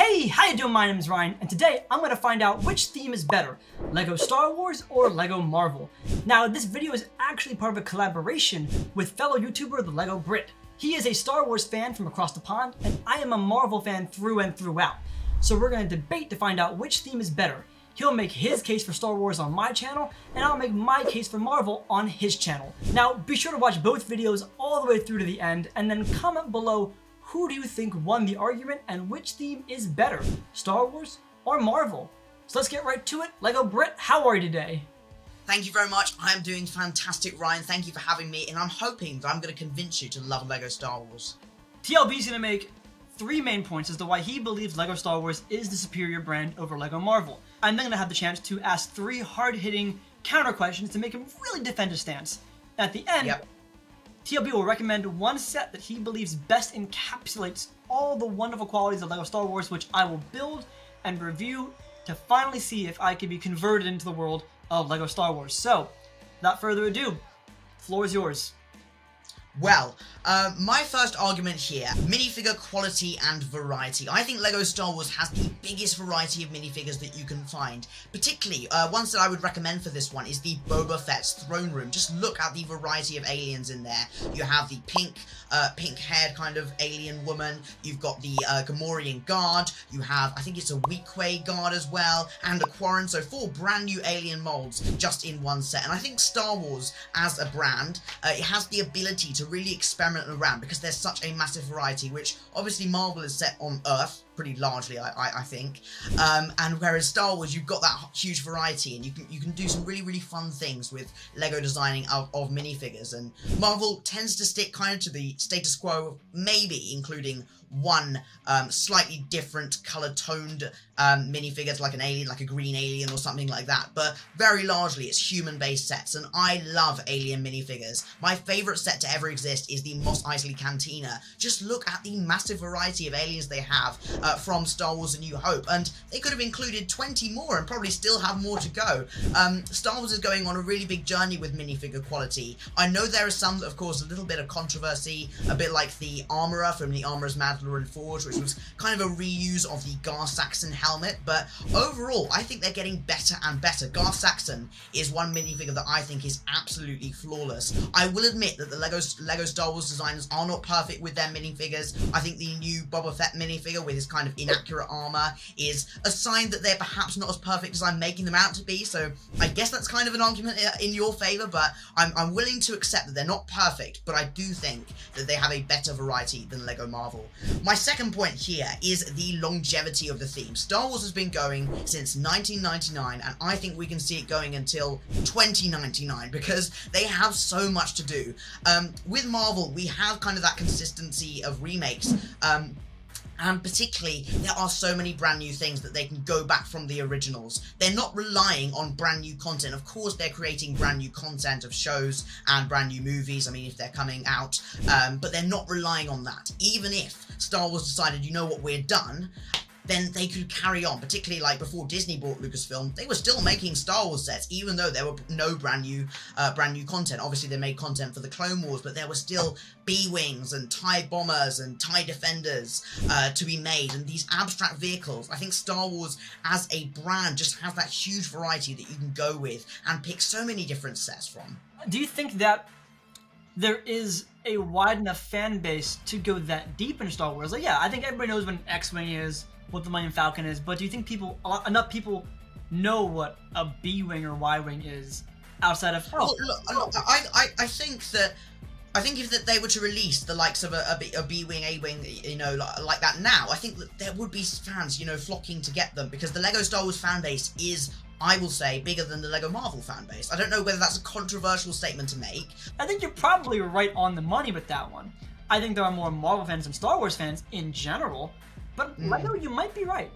Hey, how you doing? My name is Ryan, and today I'm going to find out which theme is better, Lego Star Wars or Lego Marvel. Now, this video is actually part of a collaboration with fellow YouTuber, the Lego Brit. He is a Star Wars fan from across the pond, and I am a Marvel fan through and throughout. So we're going to debate to find out which theme is better. He'll make his case for Star Wars on my channel, and I'll make my case for Marvel on his channel. Now, be sure to watch both videos all the way through to the end, and then comment below who do you think won the argument and which theme is better, Star Wars or Marvel? So let's get right to it. Lego Brit, how are you today? Thank you very much. I am doing fantastic, Ryan. Thank you for having me, and I'm hoping that I'm going to convince you to love Lego Star Wars. TLB's going to make 3 main points as to why he believes Lego Star Wars is the superior brand over Lego Marvel. I'm then going to have the chance to ask 3 hard-hitting counter questions to make him really defend his stance. At the end, TLB will recommend one set that he believes best encapsulates all the wonderful qualities of Lego Star Wars, which I will build and review to finally see if I can be converted into the world of Lego Star Wars. So, without further ado, floor is yours. Well, my first argument here, minifigure quality and variety. I think Lego Star Wars has the biggest variety of minifigures that you can find. Particularly, ones that I would recommend for this one is the Boba Fett's throne room. Just look at the variety of aliens in there. You have the pink-haired kind of alien woman. You've got the Gamorrean guard. You have, I think it's a Weequay guard as well, and a Quarren. So 4 brand new alien molds just in one set. And I think Star Wars, as a brand, it has the ability to really experiment around because there's such a massive variety, which obviously Marvel is set on Earth pretty largely, I think, and whereas Star Wars, you've got that huge variety, and you can do some really fun things with Lego designing of minifigures. And Marvel tends to stick kind of to the status quo, maybe including one slightly different color-toned minifigures, like an alien, like a green alien or something like that, but very largely it's human-based sets, and I love alien minifigures. My favorite set to ever exist is the Mos Eisley Cantina. Just look at the massive variety of aliens they have from Star Wars A New Hope, and they could have included 20 more and probably still have more to go. Star Wars is going on a really big journey with minifigure quality. I know there are some that have caused a little bit of controversy, a bit like the Armorer from the Armorer's Mandalorian Forge, which was kind of a reuse of the Gar Saxon helmet, but overall I think they're getting better and better. Gar Saxon is one minifigure that I think is absolutely flawless. I will admit that the Lego Star Wars designers are not perfect with their minifigures. I think the new Boba Fett minifigure with his kind of inaccurate armor is a sign that they're perhaps not as perfect as I'm making them out to be, so I guess that's kind of an argument in your favor, but I'm willing to accept that they're not perfect, but I do think that they have a better variety than Lego Marvel. My second point here is the longevity of the theme. Star Wars has been going since 1999, and I think we can see it going until 2099 because they have so much to do. With Marvel, we have kind of that consistency of remakes, and particularly, there are so many brand new things that they can go back from the originals. They're not relying on brand new content. Of course, they're creating brand new content of shows and brand new movies, I mean, if they're coming out, but they're not relying on that. Even if Star Wars decided, you know what, we're done, then they could carry on, particularly like before Disney bought Lucasfilm, they were still making Star Wars sets, even though there were no brand new content. Obviously, they made content for the Clone Wars, but there were still B-Wings and TIE Bombers and TIE Defenders to be made, and these abstract vehicles. I think Star Wars as a brand just has that huge variety that you can go with and pick so many different sets from. Do you think that there is a wide enough fan base to go that deep in Star Wars? Like, yeah, I think everybody knows what an X-Wing is, what the Millennium Falcon is, but do you think enough people know what a B-Wing or Y-Wing is outside of... Well, look, I think if they were to release the likes of a B-Wing, A-Wing, you know, like that now, I think that there would be fans, you know, flocking to get them, because the Lego Star Wars fan base is, I will say, bigger than the Lego Marvel fan base. I don't know whether that's a controversial statement to make. I think you're probably right on the money with that one. I think there are more Marvel fans than Star Wars fans in general, but Lego, you might be right.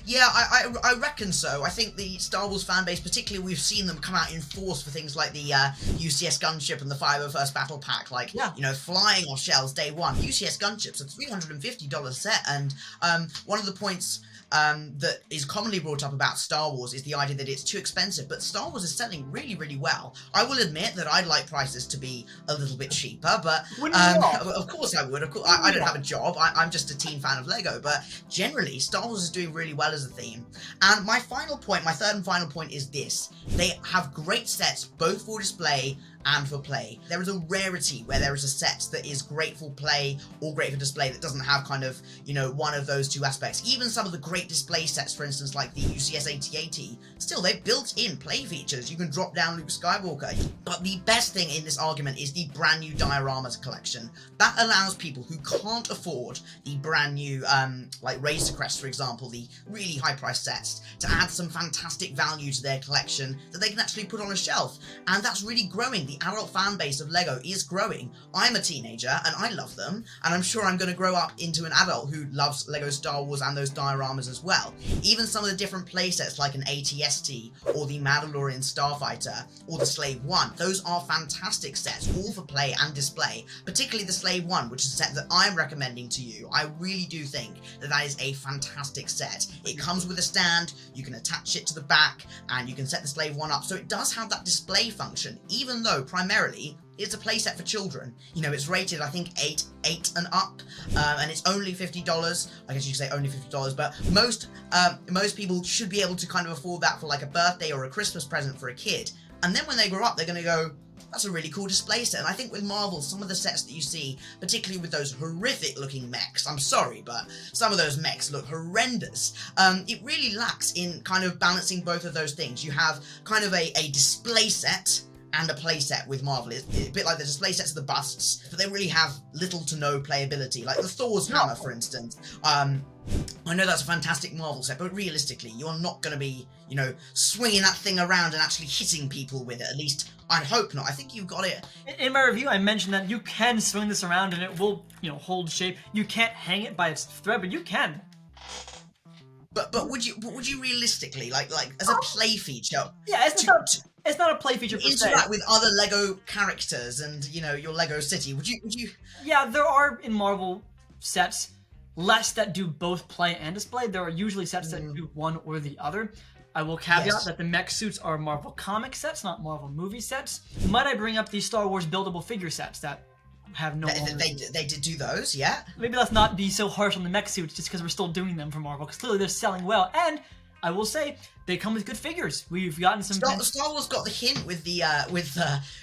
Yeah, I reckon so. I think the Star Wars fan base, particularly, we've seen them come out in force for things like the UCS gunship and the 501st Battle Pack, like, you know, flying off shells day one. UCS gunships, a $350 set, and one of the points that is commonly brought up about Star Wars is the idea that it's too expensive, but Star Wars is selling really, really well. I will admit that I'd like prices to be a little bit cheaper, but of course I would. Of course, I don't have a job. I'm just a teen fan of Lego, but generally, Star Wars is doing really well as a theme. And my final point, my third and final point is this. They have great sets, both for display and for play. There is a rarity where there is a set that is great for play or great for display that doesn't have kind of, you know, one of those two aspects. Even some of the great display sets, for instance, like the UCS AT-AT, still, they've built in play features. You can drop down Luke Skywalker. But the best thing in this argument is the brand new dioramas collection. That allows people who can't afford the brand new, like Razor Crest, for example, the really high-priced sets, to add some fantastic value to their collection that they can actually put on a shelf. And that's really growing. The adult fan base of Lego is growing. I'm a teenager and I love them, and I'm sure I'm going to grow up into an adult who loves Lego Star Wars and those dioramas as well. Even some of the different playsets like an AT-ST or the Mandalorian Starfighter or the Slave One, those are fantastic sets, all for play and display, particularly the Slave One, which is a set that I'm recommending to you. I really do think that that is a fantastic set. It comes with a stand, you can attach it to the back, and you can set the Slave One up, so it does have that display function, even though primarily it's a playset for children. You know, it's rated, I think, 8 and up, and it's only $50. I guess you could say only $50, but most people should be able to kind of afford that for like a birthday or a Christmas present for a kid. And then when they grow up, they're going to go, that's a really cool display set. And I think with Marvel, some of the sets that you see, particularly with those horrific looking mechs, I'm sorry, but some of those mechs look horrendous. It really lacks in kind of balancing both of those things. You have kind of a display set and a playset with Marvel. It's a bit like the display sets of the busts, but they really have little to no playability. Like the Thor's hammer, for instance. I know that's a fantastic Marvel set, but realistically, you're not going to be, you know, swinging that thing around and actually hitting people with it. At least, I'd hope not. I think you've got it. In my review, I mentioned that you can swing this around and it will, you know, hold shape. You can't hang it by its thread, but you can. But would you realistically, like as a play feature? Yeah, it's not a play feature per se. Interact with other Lego characters and, you know, your Lego city. Would you? Yeah, there are in Marvel sets less that do both play and display. There are usually sets that do one or the other. I will caveat that the mech suits are Marvel comic sets, not Marvel movie sets. Might I bring up the Star Wars buildable figure sets that have no... They did do those, yeah. Maybe let's not be so harsh on the mech suits just because we're still doing them for Marvel, because clearly they're selling well. And I will say, they come with good figures. We've gotten some... Star Wars got the hint with the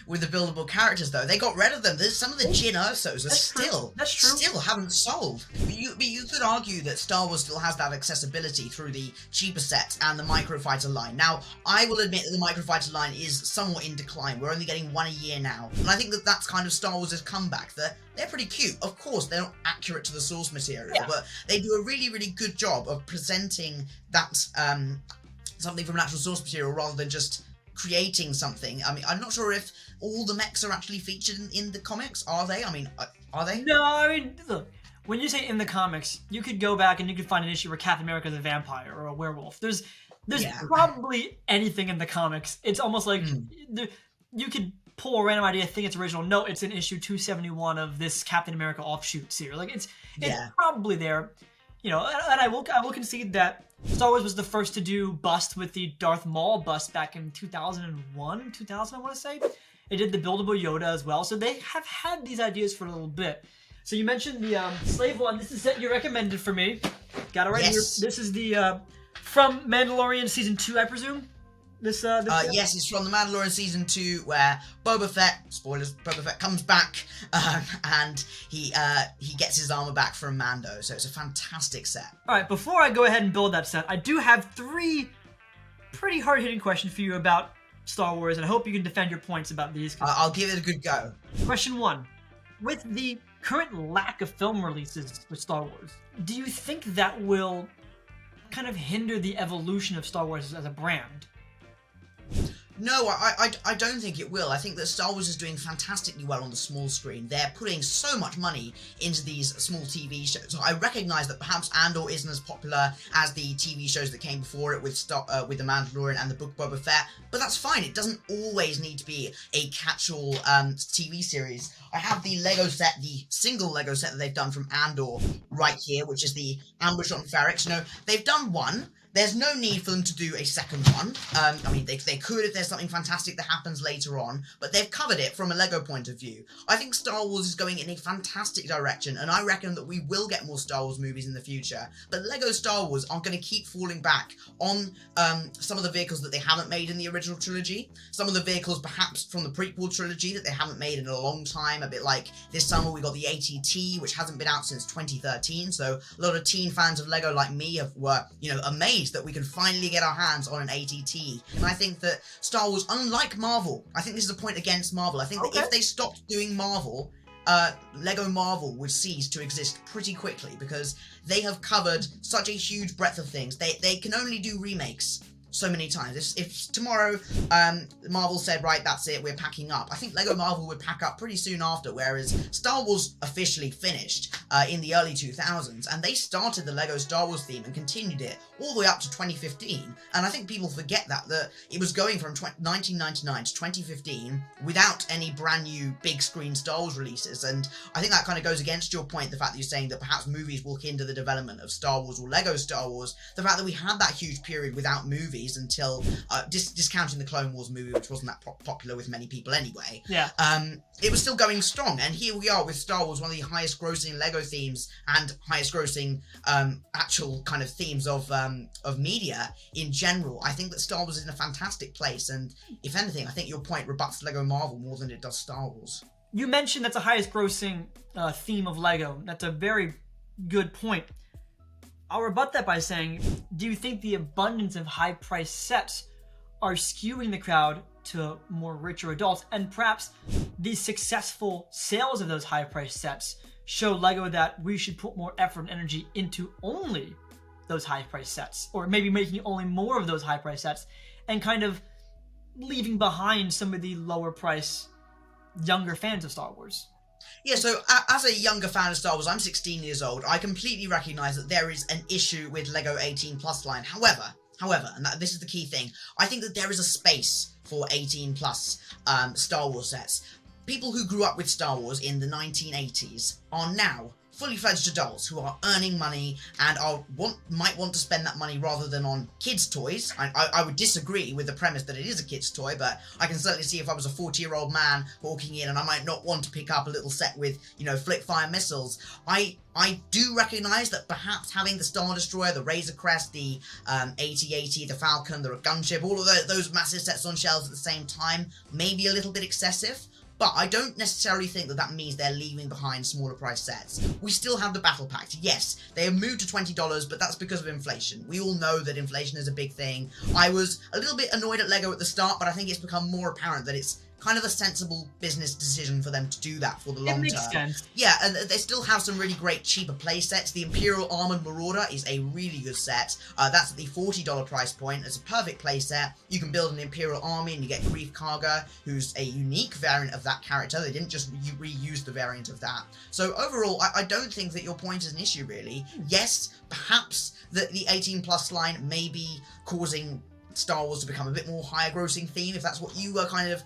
buildable characters, though. They got rid of them. There's some of the Jin Ursos are still haven't sold. But you could argue that Star Wars still has that accessibility through the cheaper sets and the Microfighter line. Now, I will admit that the Microfighter line is somewhat in decline. We're only getting one a year now. And I think that that's kind of Star Wars' comeback. They're pretty cute. Of course, they're not accurate to the source material, but they do a really, really good job of presenting that... something from an actual source material rather than just creating something. I mean, I'm not sure if all the mechs are actually featured in the comics. Are they? I mean, are they? No, I mean, look, when you say in the comics, you could go back and you could find an issue where Captain America's a vampire or a werewolf. There's probably anything in the comics. It's almost like you could pull a random idea, think it's original. No, it's in issue 271 of this Captain America offshoot series. Like it's probably there. You know, and I will concede that Star Wars was the first to do bust with the Darth Maul bust back in 2001, 2000, I want to say. It did the buildable Yoda as well, so they have had these ideas for a little bit. So you mentioned the Slave One. This is the set you recommended for me. Got it right here. This is the from Mandalorian Season 2, I presume? Yes, it's from the Mandalorian Season 2, where Boba Fett, spoilers, Boba Fett comes back, and he gets his armor back from Mando, so it's a fantastic set. Alright, before I go ahead and build that set, I do have 3 pretty hard-hitting questions for you about Star Wars, and I hope you can defend your points about these. I'll give it a good go. Question 1. With the current lack of film releases for Star Wars, do you think that will kind of hinder the evolution of Star Wars as a brand? No, I don't think it will. I think that Star Wars is doing fantastically well on the small screen. They're putting so much money into these small TV shows. So I recognise that perhaps Andor isn't as popular as the TV shows that came before it with The Mandalorian and the Book of Boba Fett, but that's fine. It doesn't always need to be a catch-all TV series. I have the Lego set, the single Lego set that they've done from Andor right here, which is the Ambush on Ferrix. You know, they've done one. There's no need for them to do a second one. I mean, they could if there's something fantastic that happens later on, but they've covered it from a Lego point of view. I think Star Wars is going in a fantastic direction, and I reckon that we will get more Star Wars movies in the future. But Lego Star Wars are going to keep falling back on some of the vehicles that they haven't made in the original trilogy, some of the vehicles perhaps from the prequel trilogy that they haven't made in a long time, a bit like this summer we got the AT-T, which hasn't been out since 2013, so a lot of teen fans of Lego like me were, you know, amazed that we can finally get our hands on an AT-T. And I think that Star Wars, unlike Marvel, I think this is a point against Marvel. I think that if they stopped doing Marvel, Lego Marvel would cease to exist pretty quickly because they have covered such a huge breadth of things. They can only do remakes so many times. If tomorrow Marvel said, right, that's it, we're packing up, I think Lego Marvel would pack up pretty soon after, whereas Star Wars officially finished in the early 2000s, and they started the Lego Star Wars theme and continued it all the way up to 2015, and I think people forget that it was going from 1999 to 2015 without any brand new big screen Star Wars releases, and I think that kind of goes against your point, the fact that you're saying that perhaps movies will hinder the development of Star Wars or Lego Star Wars, the fact that we had that huge period without movies until discounting the Clone Wars movie, which wasn't that popular with many people anyway. Yeah. It was still going strong, and here we are with Star Wars, one of the highest grossing Lego themes and highest grossing actual kind of themes of media in general. I think that Star Wars is in a fantastic place, and if anything, I think your point rebuts Lego Marvel more than it does Star Wars. You mentioned that's the highest grossing theme of Lego. That's a very good point. I'll rebut that by saying, do you think the abundance of high-priced sets are skewing the crowd to more richer adults, and perhaps the successful sales of those high-priced sets show Lego that we should put more effort and energy into only those high-priced sets, or maybe making only more of those high-priced sets, and kind of leaving behind some of the lower-price, younger fans of Star Wars? Yeah, so as a younger fan of Star Wars, I'm 16 years old, I completely recognise that there is an issue with Lego 18 Plus line. However, and this is the key thing, I think that there is a space for 18 plus Star Wars sets. People who grew up with Star Wars in the 1980s are now fully fledged adults who are earning money and might want to spend that money rather than on kids' toys. I would disagree with the premise that it is a kid's toy, but I can certainly see if I was a 40-year-old man walking in and I might not want to pick up a little set with, you know, flick-fire missiles. I do recognise that perhaps having the Star Destroyer, the Razor Crest, the AT-AT, the Falcon, the gunship, all of those massive sets on shelves at the same time may be a little bit excessive. But I don't necessarily think that means they're leaving behind smaller price sets. We still have the Battle Pack. Yes, they have moved to $20, but that's because of inflation. We all know that inflation is a big thing. I was a little bit annoyed at Lego at the start, but I think it's become more apparent that it's kind of a sensible business decision for them to do that for the long term. It makes sense. Yeah, and they still have some really great cheaper play sets. The Imperial Armored Marauder is a really good set. That's at the $40 price point. It's a perfect play set. You can build an Imperial army and you get Greef Karga, who's a unique variant of that character. They didn't just reuse the variant of that. So overall, I don't think that your point is an issue, really. Yes, perhaps the 18 plus line may be causing Star Wars to become a bit more higher grossing theme, if that's what you were kind of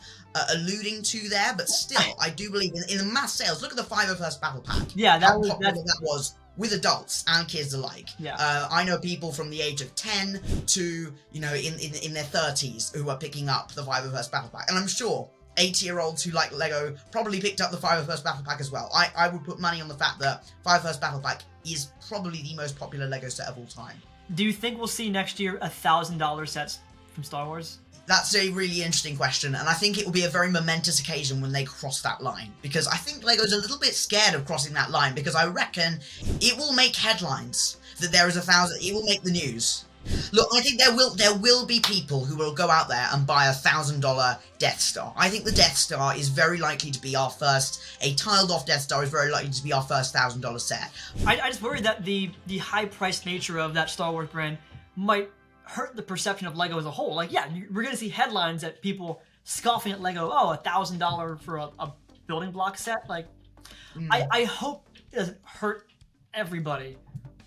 alluding to there, but still, I do believe in the mass sales. Look at the 501st Battle Pack. Yeah, that was with adults and kids alike. Yeah. I know people from the age of 10 to, you know, in their 30s who are picking up the 501st Battle Pack, and I'm sure 80-year-olds who like Lego probably picked up the 501st Battle Pack as well. I would put money on the fact that 501st Battle Pack is probably the most popular Lego set of all time. Do you think we'll see next year $1,000 sets from Star Wars? That's a really interesting question, and I think it will be a very momentous occasion when they cross that line, because I think Lego's a little bit scared of crossing that line, because I reckon it will make headlines that there is 1,000, it will make the news. Look, I think there will be people who will go out there and buy $1,000 Death Star. I think the Death Star is very likely to be our first, a tiled-off Death Star is very likely to be our first $1,000 set. I just worry that the high-priced nature of that Star Wars brand might hurt the perception of Lego as a whole. Like, yeah, we're gonna see headlines that people scoffing at Lego, oh, $1,000 for a building block set. Like, I hope it doesn't hurt everybody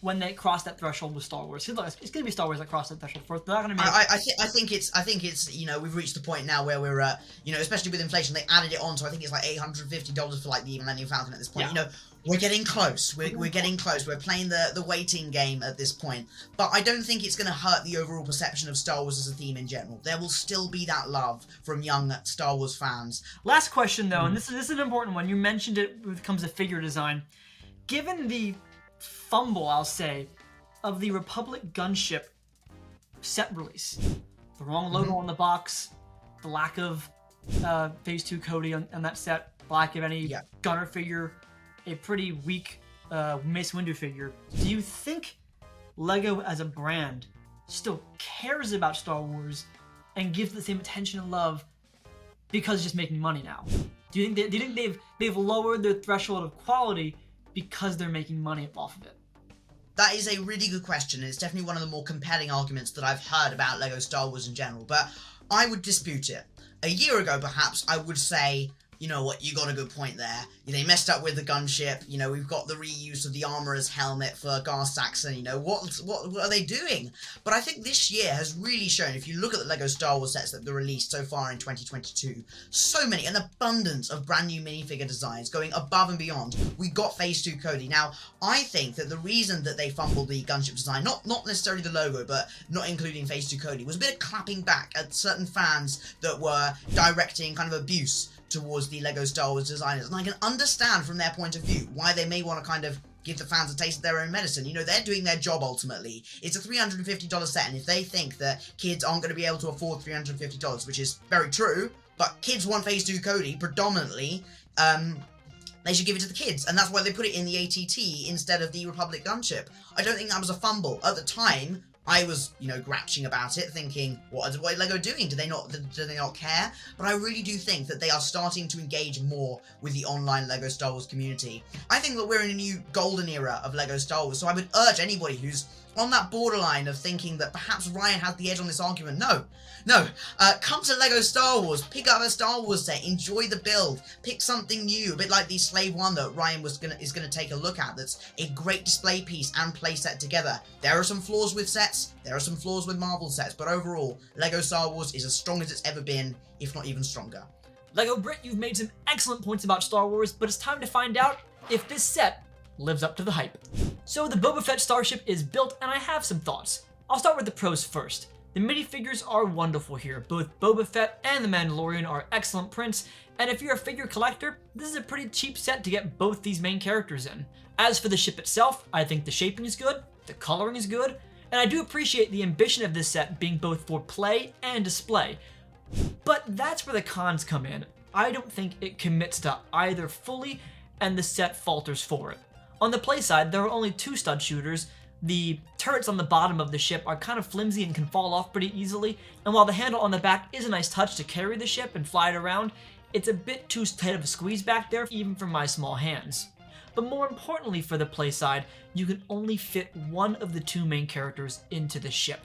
when they cross that threshold with Star Wars. It's gonna be Star Wars that cross that threshold first. They're not gonna make. I think it's we've reached the point now where we're especially with inflation, they added it on, so I think it's like $850 for like the Millennium Falcon at this point. Yeah. We're getting close. We're getting close. We're playing the waiting game at this point. But I don't think it's going to hurt the overall perception of Star Wars as a theme in general. There will still be that love from young Star Wars fans. Last question though, and this is an important one. You mentioned it when it comes to figure design. Given the fumble, I'll say, of the Republic gunship set release, the wrong logo on the box, the lack of Phase 2 Cody on that set, lack of any gunner figure, a pretty weak Mace Windu figure. Do you think Lego as a brand still cares about Star Wars and gives the same attention and love because it's just making money now? Do you think they've lowered their threshold of quality because they're making money off of it? That is a really good question, and it's definitely one of the more compelling arguments that I've heard about Lego Star Wars in general, but I would dispute it. A year ago, perhaps, I would say, you know what, you got a good point there. They messed up with the gunship. We've got the reuse of the armorer's helmet for Gar Saxon. What are they doing? But I think this year has really shown, if you look at the Lego Star Wars sets that were released so far in 2022, so many, an abundance of brand new minifigure designs going above and beyond. We got Phase 2 Cody. Now, I think that the reason that they fumbled the gunship design, not necessarily the logo, but not including Phase 2 Cody, was a bit of clapping back at certain fans that were directing kind of abuse towards the Lego Star Wars designers. And I can understand from their point of view why they may want to kind of give the fans a taste of their own medicine. They're doing their job ultimately. It's a $350 set, and if they think that kids aren't going to be able to afford $350, which is very true, but kids want Phase 2 Cody predominantly, they should give it to the kids, and that's why they put it in the ATT instead of the Republic gunship. I don't think that was a fumble. At the time, I was, grouching about it, thinking, what are Lego doing? Do they not care? But I really do think that they are starting to engage more with the online Lego Star Wars community. I think that we're in a new golden era of Lego Star Wars, so I would urge anybody who's on that borderline of thinking that perhaps Ryan has the edge on this argument. No. Come to Lego Star Wars, pick up a Star Wars set, enjoy the build, pick something new, a bit like the Slave 1 that Ryan is gonna take a look at. That's a great display piece and play set together. There are some flaws with sets, there are some flaws with Marvel sets, but overall, Lego Star Wars is as strong as it's ever been, if not even stronger. Lego Brit, you've made some excellent points about Star Wars, but it's time to find out if this set lives up to the hype. So the Boba Fett starship is built, and I have some thoughts. I'll start with the pros first. The minifigures are wonderful here. Both Boba Fett and the Mandalorian are excellent prints, and if you're a figure collector, this is a pretty cheap set to get both these main characters in. As for the ship itself, I think the shaping is good, the coloring is good, and I do appreciate the ambition of this set being both for play and display. But that's where the cons come in. I don't think it commits to either fully, and the set falters for it. On the play side, there are only 2 stud shooters. The turrets on the bottom of the ship are kind of flimsy and can fall off pretty easily, and while the handle on the back is a nice touch to carry the ship and fly it around, it's a bit too tight of a squeeze back there, even for my small hands. But more importantly for the play side, you can only fit one of the 2 main characters into the ship.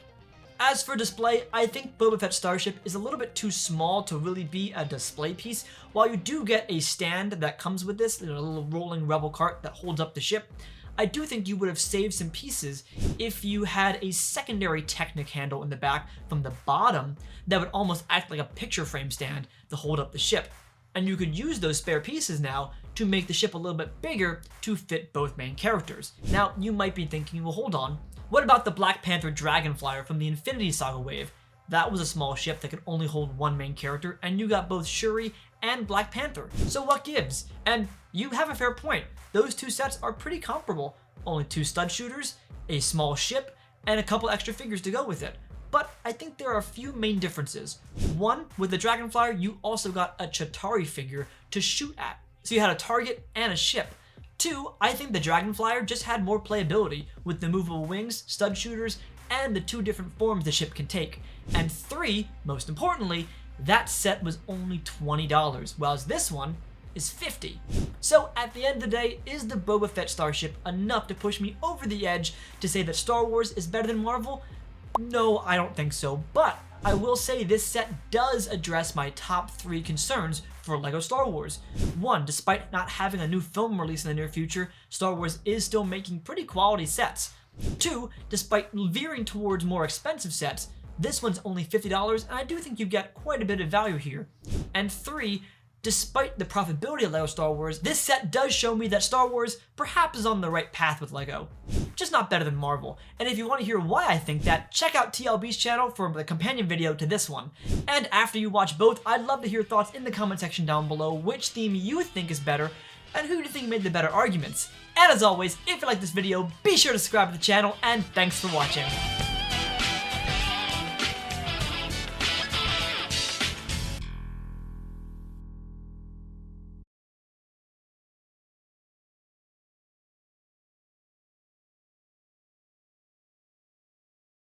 As for display, I think Boba Fett's starship is a little bit too small to really be a display piece. While you do get a stand that comes with this, a little rolling rebel cart that holds up the ship, I do think you would have saved some pieces if you had a secondary Technic handle in the back from the bottom that would almost act like a picture frame stand to hold up the ship. And you could use those spare pieces now to make the ship a little bit bigger to fit both main characters. Now, you might be thinking, well, hold on. What about the Black Panther Dragonflyer from the Infinity Saga wave? That was a small ship that could only hold one main character, and you got both Shuri and Black Panther. So what gives? And you have a fair point. Those 2 sets are pretty comparable. Only 2 stud shooters, a small ship, and a couple extra figures to go with it. But I think there are a few main differences. One, with the Dragonflyer, you also got a Chitauri figure to shoot at. So you had a target and a ship. 2, I think the Dragonflyer just had more playability with the movable wings, stud shooters, and the 2 different forms the ship can take. And 3, most importantly, that set was only $20, whereas this one is $50. So at the end of the day, is the Boba Fett starship enough to push me over the edge to say that Star Wars is better than Marvel? No, I don't think so, but I will say this set does address my top 3 concerns for LEGO Star Wars. 1, despite not having a new film release in the near future, Star Wars is still making pretty quality sets. 2, despite veering towards more expensive sets, this one's only $50 and I do think you get quite a bit of value here. And 3, despite the profitability of LEGO Star Wars, this set does show me that Star Wars perhaps is on the right path with LEGO. Just not better than Marvel. And if you want to hear why I think that, check out TLB's channel for the companion video to this one. And after you watch both, I'd love to hear thoughts in the comment section down below, which theme you think is better, and who do you think made the better arguments. And as always, if you like this video, be sure to subscribe to the channel, and thanks for watching.